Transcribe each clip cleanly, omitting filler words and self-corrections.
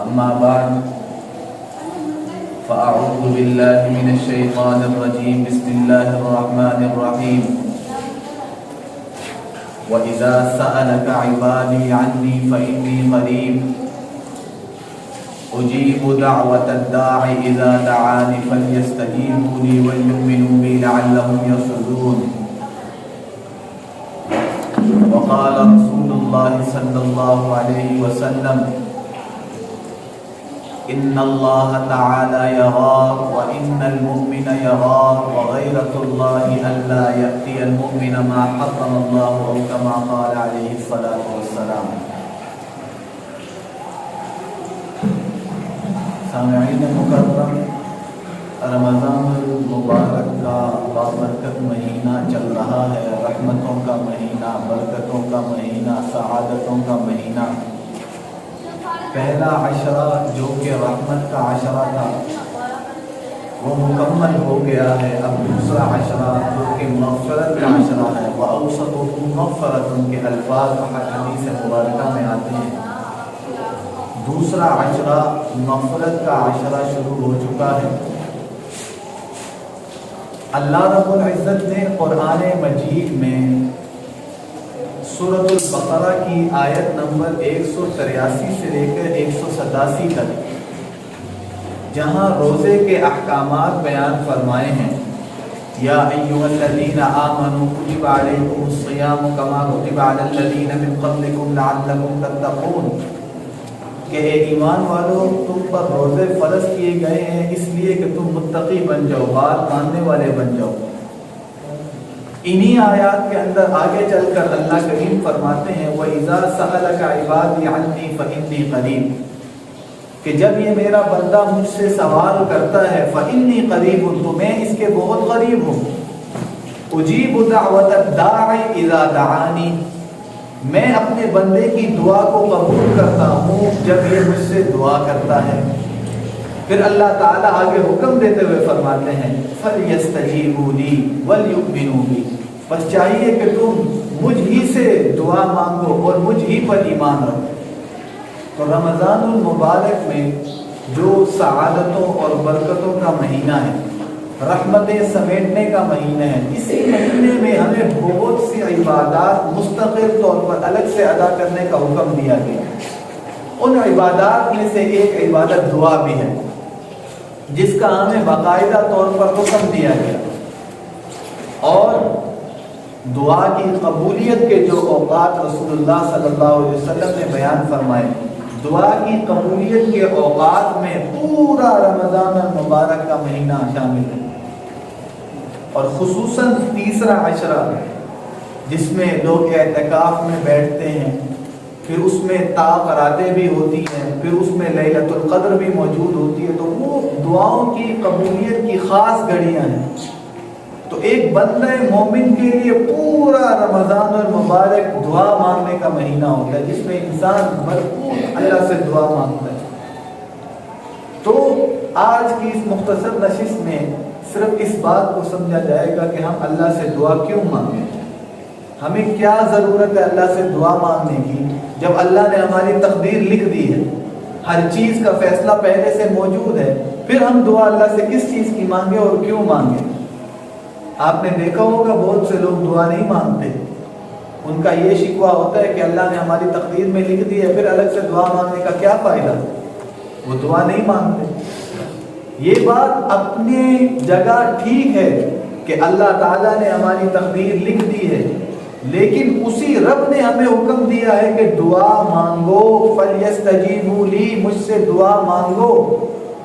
أما بعد فأعوذ بالله من الشيطان الرجيم بسم الله الرحمن الرحيم وإذا سألك عبادي عني فإني قريب أجيب دعوة الداع إذا دعاني فليستجيبوا لي وليؤمنوا بي لعلهم يرشدون وقال رسول الله صلى الله عليه وسلم إن الله تعالى يغار وإن المؤمن يغار وغيرة الله ألا يأتي المؤمن ما حرم الله أو كما قال عليه الصلاة والسلام. سامعین مکرم، رمضان المبارک کا بابرکت مہینہ چل رہا ہے، رحمتوں کا مہینہ، برکتوں کا مہینہ، سعادتوں کا مہینہ۔ پہلا عشرہ جو کہ رحمت کا عشرہ تھا وہ مکمل ہو گیا ہے۔ اب دوسرا عشرہ جو کہ مغفرت کا عشرہ ہے، وَأَوْسَطُهُ مَغْفِرَةٌ کے الفاظ حدیث مبارکہ میں آتے ہیں۔ دوسرا عشرہ مغفرت کا عشرہ شروع ہو چکا ہے۔ اللہ رب العزت نے قرآن مجید میں سورۃ البقرہ کی آیت نمبر 183 سے لے کر 187 تک جہاں روزے کے احکامات بیان فرمائے ہیں، یا ایھا الذین آمنوا کتب علیکم الصیام کما کتب علی الذین من قبلکم لعلکم تتقون، کہ اے ایمان والو تم پر روزے فرض کیے گئے ہیں اس لیے کہ تم متقی بن جاؤ، بات ماننے والے بن جاؤ۔ انہی آیات کے اندر آگے چل کر اللہ کریم فرماتے ہیں وَإِذَا سَأَلَكَ عِبَادِي عَنِّي فَإِنِّي قَرِيبٌ، کہ جب یہ میرا بندہ مجھ سے سوال کرتا ہے فَإِنِّي قَرِيبٌ، تو میں اس کے بہت قریب ہوں۔ أُجِيبُ دَعْوَةَ الدَّاعِ إِذَا دَعَانِي، میں اپنے بندے کی دعا کو قبول کرتا ہوں جب یہ مجھ سے دعا کرتا ہے۔ پھر اللہ تعالیٰ آگے حکم دیتے ہوئے فرماتے ہیں فَلْيَسْتَجِيبُوا لِي وَلْيُؤْمِنُوا بِي، بس چاہیے کہ تم مجھ ہی سے دعا مانگو اور مجھ ہی پر ایمان رکھو۔ تو رمضان المبارک میں جو سعادتوں اور برکتوں کا مہینہ ہے، رحمتیں سمیٹنے کا مہینہ ہے، اسی مہینے میں ہمیں بہت سی عبادات مستقل طور پر الگ سے ادا کرنے کا حکم دیا گیا۔ ان عبادات میں سے ایک عبادت دعا بھی ہے جس کا ہمیں باقاعدہ طور پر حکم دیا گیا، اور دعا کی قبولیت کے جو اوقات رسول اللہ صلی اللہ علیہ وسلم نے بیان فرمائے، دعا کی قبولیت کے اوقات میں پورا رمضان المبارک کا مہینہ شامل ہے، اور خصوصاً تیسرا عشرہ جس میں لوگ اعتکاف میں بیٹھتے ہیں، پھر اس میں راتیں بھی ہوتی ہیں، پھر اس میں لیلۃ القدر بھی موجود ہوتی ہے، تو وہ دعاؤں کی قبولیت کی خاص گھڑیاں ہیں۔ تو ایک بندہ مومن کے لیے پورا رمضان المبارک دعا مانگنے کا مہینہ ہوتا ہے، جس میں انسان بھرپور اللہ سے دعا مانگتا ہے۔ تو آج کی اس مختصر نشست میں صرف اس بات کو سمجھا جائے گا کہ ہم اللہ سے دعا کیوں مانگیں، ہمیں کیا ضرورت ہے اللہ سے دعا مانگنے کی، جب اللہ نے ہماری تقدیر لکھ دی ہے، ہر چیز کا فیصلہ پہلے سے موجود ہے، پھر ہم دعا اللہ سے کس چیز کی مانگیں اور کیوں مانگیں۔ آپ نے دیکھا ہوگا بہت سے لوگ دعا نہیں مانگتے، ان کا یہ شکوہ ہوتا ہے کہ اللہ نے ہماری تقدیر میں لکھ دی ہے، پھر الگ سے دعا مانگنے کا کیا فائدہ، وہ دعا نہیں مانگتے۔ یہ بات اپنی جگہ ٹھیک ہے کہ اللہ تعالیٰ نے ہماری تقدیر لکھ دی ہے، لیکن اسی رب نے ہمیں حکم دیا ہے کہ دعا مانگو، فَلْيَسْتَجِيبُوا لِي، مجھ سے دعا مانگو۔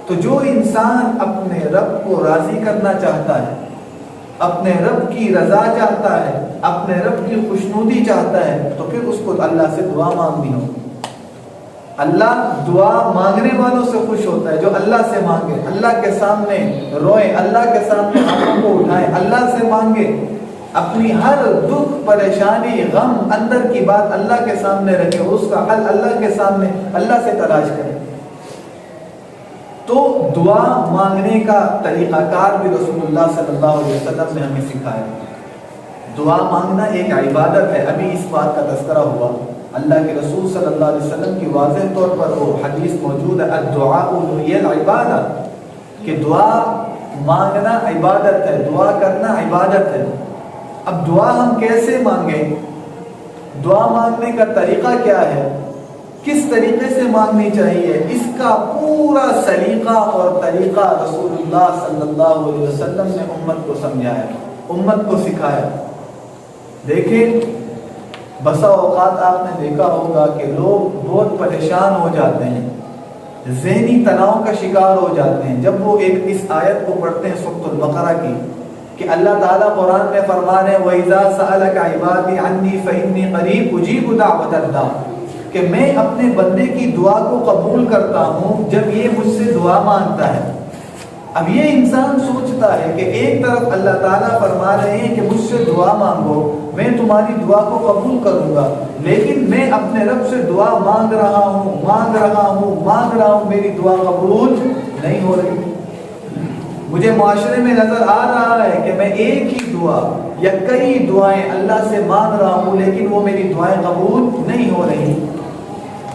تو جو انسان اپنے رب کو راضی کرنا چاہتا ہے، اپنے رب کی رضا چاہتا ہے، اپنے رب کی خوشنودی چاہتا ہے، تو پھر اس کو اللہ سے دعا مانگنی ہو۔ اللہ دعا مانگنے والوں سے خوش ہوتا ہے جو اللہ سے مانگے، اللہ کے سامنے روئے، اللہ کے سامنے ہاتھوں کو اٹھائے، اللہ سے مانگے، اپنی ہر دکھ پریشانی غم اندر کی بات اللہ کے سامنے رکھے، اس کا حل اللہ کے سامنے اللہ سے تلاش کرے۔ تو دعا مانگنے کا طریقہ کار بھی رسول اللہ صلی اللہ علیہ وسلم نے ہمیں سکھایا۔ دعا مانگنا ایک عبادت ہے، ابھی اس بات کا تذکرہ ہوا اللہ کے رسول صلی اللہ علیہ وسلم کی واضح طور پر وہ حدیث موجود ہے الدعاء هي العبادہ، کہ دعا مانگنا عبادت ہے، دعا کرنا عبادت ہے۔ اب دعا ہم کیسے مانگیں؟ دعا مانگنے کا طریقہ کیا ہے، کس طریقے سے مانگنی چاہیے، اس کا پورا سلیقہ اور طریقہ رسول اللہ صلی اللہ علیہ وسلم نے امت کو سمجھایا، امت کو سکھایا۔ دیکھیں بسا اوقات آپ نے دیکھا ہوگا کہ لوگ بہت پریشان ہو جاتے ہیں، ذہنی تناؤ کا شکار ہو جاتے ہیں جب وہ اس آیت کو پڑھتے ہیں سورۃ البقرہ کی، کہ اللہ تعالیٰ قرآن میں فرما رہے ہیں وَإِذَا سَأَلَكَ عِبَادِي عَنِّي فَإِنِّي قَرِيبٌ أُجِيبُ دَعْوَةَ الدَّاعِ، کہ میں اپنے بندے کی دعا کو قبول کرتا ہوں جب یہ مجھ سے دعا مانگتا ہے۔ اب یہ انسان سوچتا ہے کہ ایک طرف اللہ تعالیٰ فرما رہے ہیں کہ مجھ سے دعا مانگو، میں تمہاری دعا کو قبول کروں گا، لیکن میں اپنے رب سے دعا مانگ رہا ہوں، میری دعا قبول نہیں ہو رہی۔ مجھے معاشرے میں نظر آ رہا ہے کہ میں ایک ہی دعا یا کئی دعائیں اللہ سے مانگ رہا ہوں، لیکن وہ میری دعائیں قبول نہیں ہو رہی۔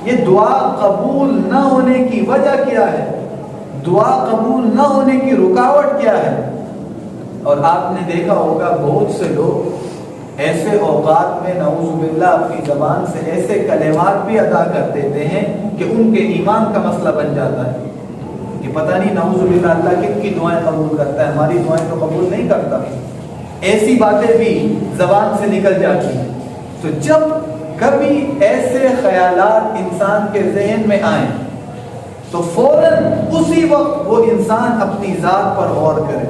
یہ دعا قبول نہ ہونے کی وجہ کیا ہے؟ دعا قبول نہ ہونے کی رکاوٹ کیا ہے؟ اور آپ نے دیکھا ہوگا بہت سے لوگ ایسے اوقات میں نعوذ باللہ اپنی زبان سے ایسے کلمات بھی ادا کر دیتے ہیں کہ ان کے ایمان کا مسئلہ بن جاتا ہے کہ پتہ نہیں نعوذ باللہ اللہ کن کی دعائیں قبول کرتا ہے، ہماری دعائیں تو قبول نہیں کرتا۔ ایسی باتیں بھی زبان سے نکل جاتی ہیں۔ تو جب کبھی ایسے خیالات انسان کے ذہن میں آئیں تو فوراً اسی وقت وہ انسان اپنی ذات پر غور کرے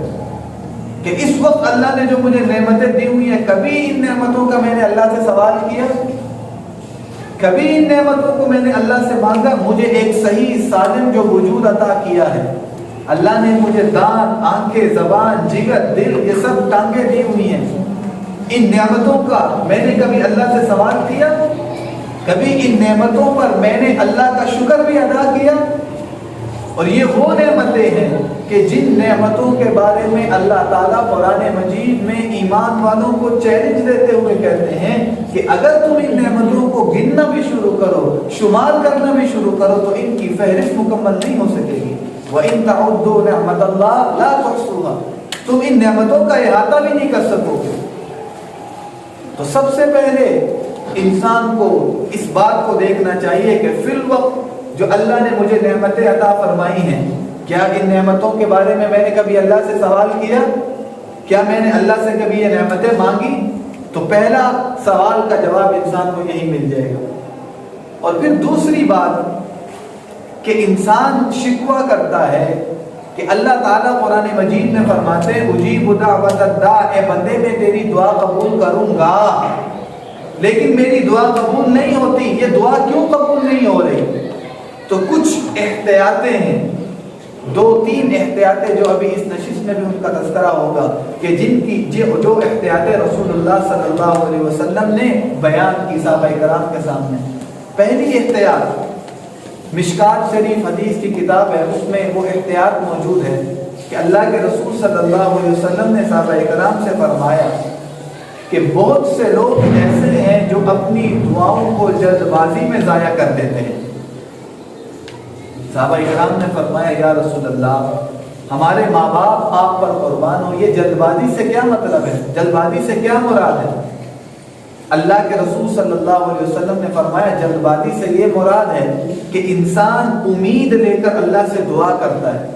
کہ اس وقت اللہ نے جو مجھے نعمتیں دی ہوئی ہیں، کبھی ان نعمتوں کا میں نے اللہ سے سوال کیا؟ کبھی ان نعمتوں کو میں نے اللہ سے مانگا؟ مجھے ایک صحیح سالم جو وجود عطا کیا ہے، اللہ نے مجھے دانت، آنکھیں، زبان، جگر، دل، یہ سب ٹانگیں دی ہوئی ہیں، ان نعمتوں کا میں نے کبھی اللہ سے سوال کیا؟ کبھی ان نعمتوں پر میں نے اللہ کا شکر بھی ادا کیا؟ اور یہ وہ نعمتیں ہیں کہ جن نعمتوں کے بارے میں اللہ تعالیٰ قرآن مجید میں ایمان والوں کو چیلنج دیتے ہوئے کہتے ہیں کہ اگر تم ان نعمتوں کو گننا بھی شروع کرو، شمار کرنا بھی شروع کرو، تو ان کی فہرست مکمل نہیں ہو سکے گی۔ وَإِن تَعُدُّوا نِعْمَتَ اللَّهِ لَا تُحْصُوهَا، تم ان نعمتوں کا احاطہ بھی نہیں کر سکو گے۔ تو سب سے پہلے انسان کو اس بات کو دیکھنا چاہیے کہ فی الوقت جو اللہ نے مجھے نعمتیں عطا فرمائی ہیں، کیا ان نعمتوں کے بارے میں نے کبھی اللہ سے سوال کیا؟ کیا میں نے اللہ سے کبھی یہ نعمتیں مانگی؟ تو پہلا سوال کا جواب انسان کو یہی مل جائے گا۔ اور پھر دوسری بات کہ انسان شکوہ کرتا ہے کہ اللہ تعالیٰ قرآن مجید میں فرماتے ہیں اجیب دعوت الداع، اے بندے میں تیری دعا قبول کروں گا، لیکن میری دعا قبول نہیں ہوتی۔ یہ دعا کیوں قبول نہیں ہو رہی؟ تو کچھ احتیاطیں ہیں، 2-3 احتیاطیں جو ابھی اس نشست میں بھی ان کا تذکرہ ہوگا کہ جن کی جو احتیاطیں رسول اللہ صلی اللہ علیہ وسلم نے بیان کی صحابہ کرام کے سامنے۔ پہلی احتیاط مشکات شریف حدیث کی کتاب ہے، اس میں وہ احتیاط موجود ہے کہ اللہ کے رسول صلی اللہ علیہ وسلم نے صحابہ کرام سے فرمایا کہ بہت سے لوگ ایسے ہیں جو اپنی دعاؤں کو جلد بازی میں ضائع کر دیتے ہیں۔ صحابہ کرام نے فرمایا یا رسول اللہ، ہمارے ماں باپ آپ پر قربان ہو، یہ جلد بازی سے کیا مطلب ہے؟ جلد بازی سے کیا مراد ہے؟ اللہ کے رسول صلی اللہ علیہ وسلم نے فرمایا جلد بازی سے یہ مراد ہے کہ انسان امید لے کر اللہ سے دعا کرتا ہے،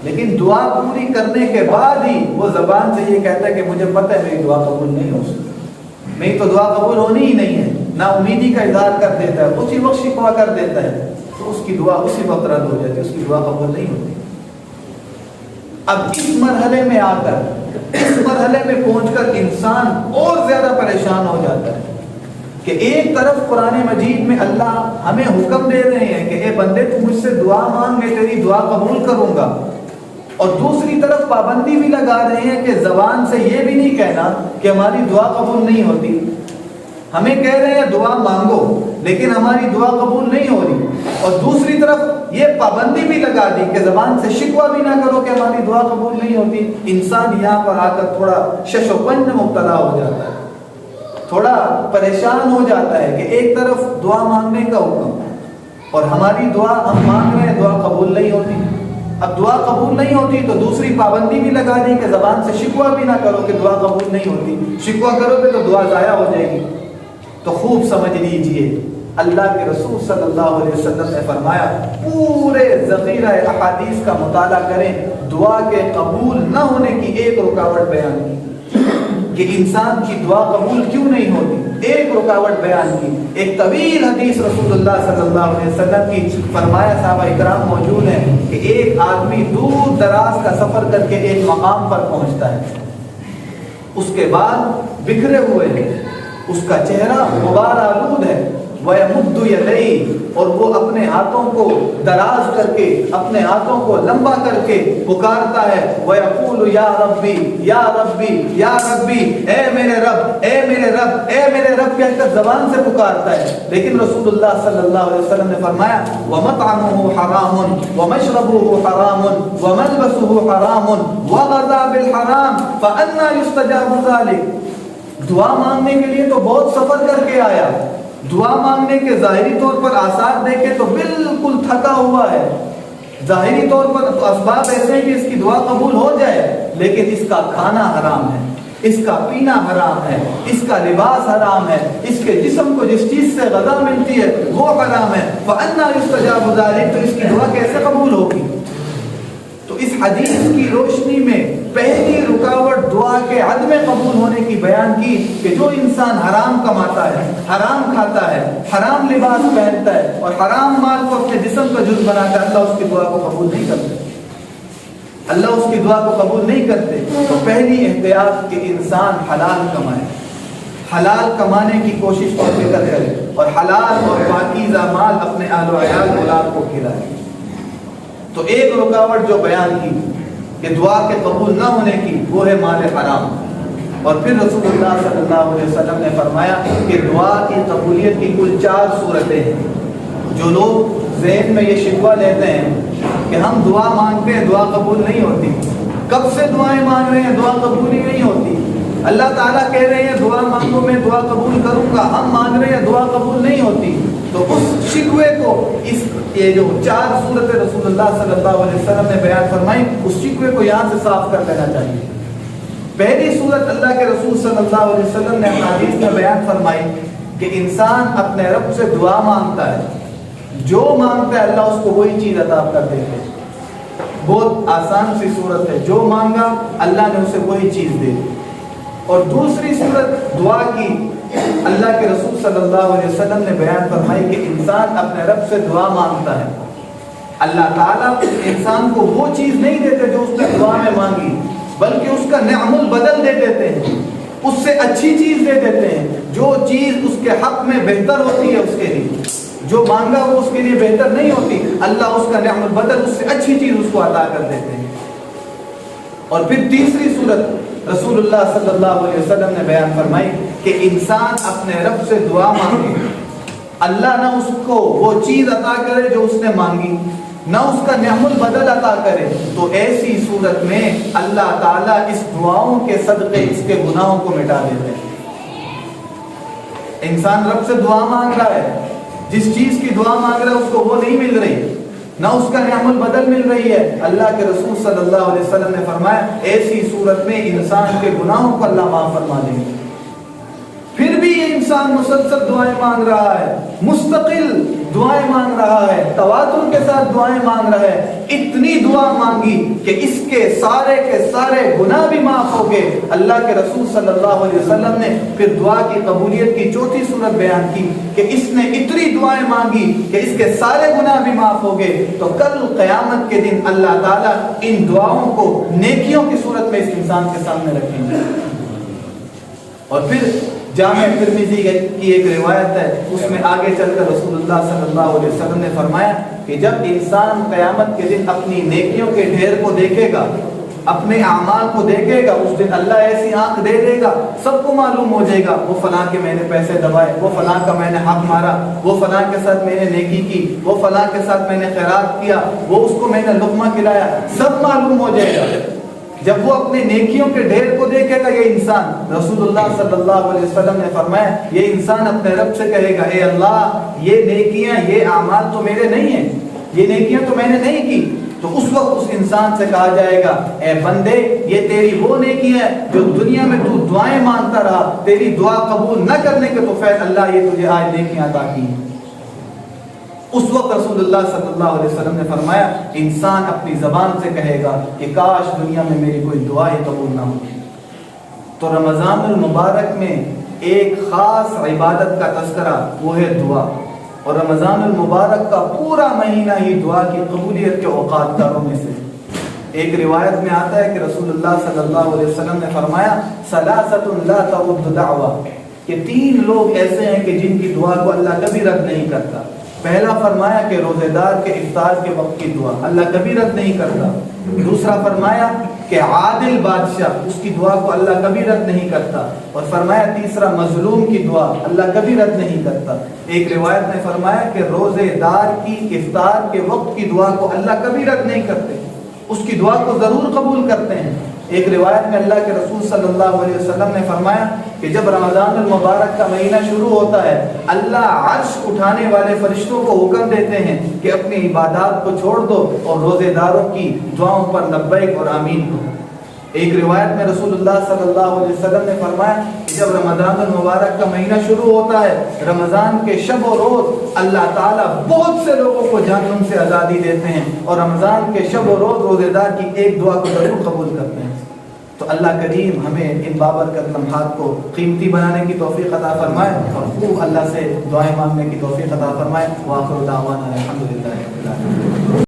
لیکن دعا پوری کرنے کے بعد ہی وہ زبان سے یہ کہتا ہے کہ مجھے پتہ ہے میری دعا قبول نہیں ہو سکتی، میری تو دعا قبول ہونی ہی نہیں ہے، نا امیدی کا اظہار کر دیتا ہے، اسی وقت شکوہ کر دیتا ہے، تو اس کی دعا اسی وقت رد ہو جاتی ہے، اس کی دعا قبول نہیں ہوتی۔ اب اس مرحلے میں آ کر، اس مرحلے میں پہنچ کر انسان اور زیادہ پریشان ہو جاتا ہے کہ ایک طرف قرآن مجید میں اللہ ہمیں حکم دے رہے ہیں کہ اے بندے تو مجھ سے دعا مانگ، میں تیری دعا قبول کروں گا، اور دوسری طرف پابندی بھی لگا رہے ہیں کہ زبان سے یہ بھی نہیں کہنا کہ ہماری دعا قبول نہیں ہوتی۔ ہمیں کہہ رہے ہیں دعا مانگو، لیکن ہماری دعا قبول نہیں ہو رہی، اور دوسری طرف یہ پابندی بھی لگا دی کہ زبان سے شکوہ بھی نہ کرو کہ ہماری دعا قبول نہیں ہوتی۔ انسان یہاں پر آ کر تھوڑا شش و پنج میں مبتلا ہو جاتا ہے، تھوڑا پریشان ہو جاتا ہے کہ ایک طرف دعا مانگنے کا حکم اور ہماری دعا ہم مانگ رہے ہیں، دعا قبول نہیں ہوتی. اب دعا قبول نہیں ہوتی تو دوسری پابندی بھی لگا دی کہ زبان سے شکوہ بھی نہ کرو کہ دعا قبول نہیں ہوتی. شکوہ کرو گے تو دعا ضائع ہو جائے گی. تو خوب سمجھ لیجئے، اللہ کے رسول صلی اللہ علیہ وسلم نے فرمایا پورے ذخیرہ احادیث کا مطالعہ کریں، دعا کے قبول نہ ہونے کی ایک رکاوٹ بیان کی کہ انسان کی دعا قبول کیوں نہیں ہوتی. ایک رکاوٹ بیان کی. ایک طویل حدیث رسول اللہ صلی اللہ علیہ وسلم کی، فرمایا صحابہ اکرام موجود ہیں کہ ایک آدمی دور دراز کا سفر کر کے ایک مقام پر پہنچتا ہے، اس کے بعد بکھرے ہوئے ہیں، اس کا چہرہ غبار آلود ہے، وَيَمُدُّ يَدَيْهِ، اور وہ اپنے ہاتھوں کو دراز کر کے، اپنے ہاتھوں کو لمبا کر کے پکارتا ہے، وَيَقُولُ يَا رَبِّي يَا رَبِّي يَا رَبِّي، اے میرے رب، اے میرے رب، اے میرے رب کہہ کر زبان سے پکارتا ہے. لیکن رسول اللہ صلی اللہ علیہ وسلم نے فرمایا وَمَطْعَمُهُ حَرَامٌ وَمَشْرَبُهُ حَرَامٌ وَمَلْبَسُهُ حَرَامٌ وَغَذَا بِالْحَرَامِ فَأَنَّى يُسْتَجَابُ ذَلِكَ. دعا مانگنے کے لیے تو بہت سفر کر کے آیا، دعا مانگنے کے ظاہری طور پر آثار دیکھے تو بالکل تھکا ہوا ہے، ظاہری طور پر تو اسباب ایسے ہیں کہ اس کی دعا قبول ہو جائے، لیکن اس کا کھانا حرام ہے، اس کا پینا حرام ہے، اس کا لباس حرام ہے، اس کے جسم کو جس چیز سے غذا ملتی ہے وہ حرام ہے. فَأَنَّى يُسْتَجَابُ ذَلِكَ، تو اس کی دعا کیسے قبول ہوگی؟ تو اس حدیث کی روشنی میں پہلی رکاوٹ دعا کے عدم قبول ہونے کی بیان کی کہ جو انسان حرام کماتا ہے، حرام کھاتا ہے، حرام لباس پہنتا ہے اور حرام مال کو اپنے جسم کا جز بنا کر اللہ اس کی دعا کو قبول نہیں کرتے، اللہ اس کی دعا کو قبول نہیں کرتے. تو پہلی احتیاط کہ انسان حلال کمائے، حلال کمانے کی کوشش اور فکر کرے اور حلال اور پاکیزہ مال اپنے اہل و عیال اولاد کو کھلائے. تو ایک رکاوٹ جو بیان کی کہ دعا کے قبول نہ ہونے کی وہ ہے مال حرام. اور پھر رسول اللہ صلی اللہ علیہ وسلم نے فرمایا کہ دعا کی قبولیت کی کل 4 صورتیں ہیں. جو لوگ ذہن میں یہ شکوہ لیتے ہیں کہ ہم دعا مانگتے ہیں دعا قبول نہیں ہوتی، کب سے دعائیں مانگ رہے ہیں دعا قبول ہی نہیں ہوتی، اللہ تعالیٰ کہہ رہے ہیں دعا مانگو میں دعا قبول کروں گا، ہم مانگ رہے ہیں دعا قبول نہیں ہوتی. تو اس شکوے کو یہ جو 4 صورتیں رسول اللہ صلی اللہ علیہ وسلم نے بیان فرمائی، اس شکوے کو یہاں سے صاف کر لینا چاہیے. پہلی صورت اللہ کے رسول صلی اللہ علیہ وسلم نے حدیث میں بیان فرمائی کہ انسان اپنے رب سے دعا مانگتا ہے، جو مانگتا ہے اللہ اس کو وہی چیز عطا کر دیتے ہیں. بہت آسان سی صورت ہے، جو مانگا اللہ نے اسے وہی چیز دے دی. اور دوسری صورت دعا کی اللہ کے رسول صلی اللہ علیہ وسلم نے بیان فرمائی کہ انسان اپنے رب سے دعا مانگتا ہے، اللہ تعالیٰ انسان کو وہ چیز نہیں دیتے جو اس نے دعا میں مانگی، بلکہ اس کا نعم البدل دے دیتے ہیں، اس سے اچھی چیز دے دیتے ہیں. جو چیز اس کے حق میں بہتر ہوتی ہے اس کے لیے، جو مانگا وہ اس کے لیے بہتر نہیں ہوتی، اللہ اس کا نعم البدل، اس سے اچھی چیز اس کو عطا کر دیتے ہیں. اور پھر تیسری صورت رسول اللہ صلی اللہ علیہ وسلم نے بیان فرمائی کہ انسان اپنے رب سے دعا مانگے، اللہ نہ اس کو وہ چیز عطا کرے جو اس نے مانگی، نہ اس کا نعم البدل عطا کرے، تو ایسی صورت میں اللہ تعالیٰ اس دعاؤں کے صدقے اس کے گناہوں کو مٹا دیتے ہیں. انسان رب سے دعا مانگ رہا ہے، جس چیز کی دعا مانگ رہا ہے اس کو وہ نہیں مل رہی، نہ اس کا نعم البدل مل رہی ہے. اللہ کے رسول صلی اللہ علیہ وسلم نے فرمایا ایسی صورت میں انسان کے گناہوں کو اللہ معاف فرما دیں گے. پھر بھی یہ انسان مسلسل دعائیں مانگ رہا ہے، مستقل دعائیں مانگ رہا ہے، تواتر کے ساتھ دعائیں مانگ رہا ہے، اتنی دعا مانگی کہ اس کے سارے گناہ بھی معاف ہو گئے. اللہ کے رسول صلی اللہ علیہ وسلم نے پھر دعا کی قبولیت کی چوتھی صورت بیان کی کہ اس نے اتنی دعائیں مانگی کہ اس کے سارے گناہ بھی معاف ہو گئے. تو کل قیامت کے دن اللہ تعالیٰ ان دعاؤں کو نیکیوں کی صورت میں اس انسان کے سامنے رکھیں گے. اور پھر جامع ترمذی کی ایک روایت ہے، اس میں آگے چل کر رسول اللہ صلی اللہ علیہ وسلم نے فرمایا کہ جب انسان قیامت کے دن اپنی نیکیوں کے ڈھیر کو دیکھے گا، اپنے اعمال کو دیکھے گا، اس دن اللہ ایسی آنکھ دے دے گا، سب کو معلوم ہو جائے گا وہ فلاں کے میں نے پیسے دبائے، وہ فلاں کا میں نے حق مارا، وہ فلاں کے ساتھ میں نے نیکی کی، وہ فلاں کے ساتھ میں نے خیرات کیا، وہ اس کو میں نے لقمہ کھلایا، سب معلوم ہو جائے گا. جب وہ اپنے نیکیوں کے ڈھیر کو دیکھے گا یہ انسان، رسول اللہ صلی اللہ علیہ وسلم نے فرمایا یہ انسان اپنے رب سے کہے گا اے اللہ یہ نیکیاں یہ اعمال تو میرے نہیں ہیں، یہ نیکیاں تو میں نے نہیں کی، تو اس وقت اس انسان سے کہا جائے گا اے بندے یہ تیری وہ نیکی ہے جو دنیا میں تو دعائیں مانگتا رہا، تیری دعا قبول نہ کرنے کے تو فیض اللہ یہ تجھے آج نیکیاں عطا کی ہیں۔ اس وقت رسول اللہ صلی اللہ علیہ وسلم نے فرمایا انسان اپنی زبان سے کہے گا کہ کاش دنیا میں میری کوئی دعا ہی قبول نہ ہوتی۔ تو رمضان المبارک میں ایک خاص عبادت کا تذکرہ وہ ہے دعا، اور رمضان المبارک کا پورا مہینہ ہی دعا کی قبولیت کے اوقات داروں میں سے۔ ایک روایت میں آتا ہے کہ رسول اللہ صلی اللہ علیہ وسلم نے فرمایا ثلاثۃ لا ترد دعوہ، کہ 3 لوگ ایسے ہیں کہ جن کی دعا کو اللہ کبھی رد نہیں کرتا۔ پہلا فرمایا کہ روزے دار کے افطار کے وقت کی دعا اللہ کبھی رد نہیں کرتا۔ دوسرا فرمایا کہ عادل بادشاہ اس کی دعا کو اللہ کبھی رد نہیں کرتا، اور فرمایا تیسرا مظلوم کی دعا اللہ کبھی رد نہیں کرتا۔ ایک روایت نے فرمایا کہ روزے دار کی افطار کے وقت کی دعا کو اللہ کبھی رد نہیں کرتے، اس کی دعا کو ضرور قبول کرتے ہیں۔ ایک روایت میں اللہ کے رسول صلی اللہ علیہ وسلم نے فرمایا کہ جب رمضان المبارک کا مہینہ شروع ہوتا ہے اللہ عرش اٹھانے والے فرشتوں کو حکم دیتے ہیں کہ اپنی عبادات کو چھوڑ دو اور روزے داروں کی دعاؤں پر لبیک اور آمین کہو۔ ایک روایت میں رسول اللہ صلی اللہ علیہ وسلم نے فرمایا کہ جب رمضان المبارک کا مہینہ شروع ہوتا ہے رمضان کے شب و روز اللہ تعالیٰ بہت سے لوگوں کو جہنم سے آزادی دیتے ہیں، اور رمضان کے شب و روز روزے دار کی ایک دعا کو ضرور قبول کرتے ہیں۔ تو اللہ کریم ہمیں ان بابرکت لمحات کو قیمتی بنانے کی توفیق عطا فرمائے، اور خوب اللہ سے دعائیں مانگنے کی توفیق عطا فرمائے۔ وآخر دعوانا الحمدللہ رب العالمین۔